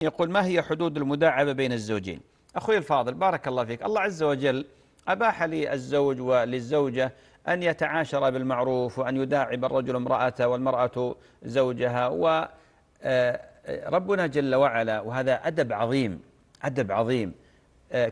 يقول: ما هي حدود المداعبة بين الزوجين؟ أخوي الفاضل، بارك الله فيك، الله عز وجل أباح للزوج وللزوجة أن يتعاشر بالمعروف، وأن يداعب الرجل امرأته والمرأة زوجها. وربنا جل وعلا، وهذا أدب عظيم، أدب عظيم،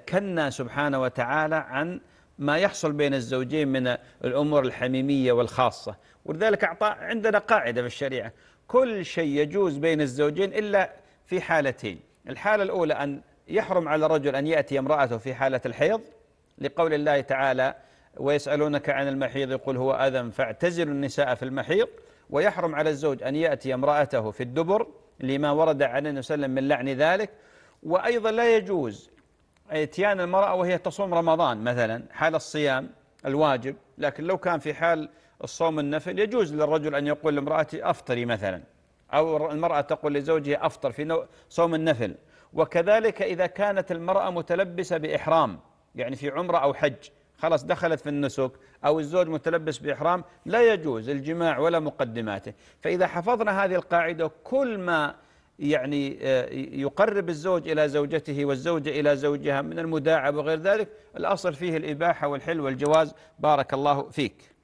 كنا سبحانه وتعالى عن ما يحصل بين الزوجين من الأمور الحميمية والخاصة. ولذلك أعطى عندنا قاعدة في الشريعة: كل شيء يجوز بين الزوجين إلا في حالتين. الحالة الأولى أن يحرم على الرجل أن يأتي امرأته في حالة الحيض، لقول الله تعالى: ويسألونك عن المحيض قل هو أذى فاعتزلوا النساء في المحيض. ويحرم على الزوج أن يأتي امرأته في الدبر، لما ورد عن النبي صلى الله عليه وسلم من لعن ذلك. وأيضا لا يجوز اتيان المرأة وهي تصوم رمضان مثلا حال الصيام الواجب، لكن لو كان في حال الصوم النفل يجوز للرجل أن يقول لامرأته أفطري مثلا، أو المرأة تقول لزوجها أفطر في صوم النفل. وكذلك إذا كانت المرأة متلبسة بإحرام، يعني في عمرة أو حج، خلاص دخلت في النسك، أو الزوج متلبس بإحرام، لا يجوز الجماع ولا مقدماته. فإذا حفظنا هذه القاعدة، كل ما يعني يقرب الزوج إلى زوجته والزوجة إلى زوجها من المداعبة وغير ذلك، الأصل فيه الإباحة والحل والجواز. بارك الله فيك.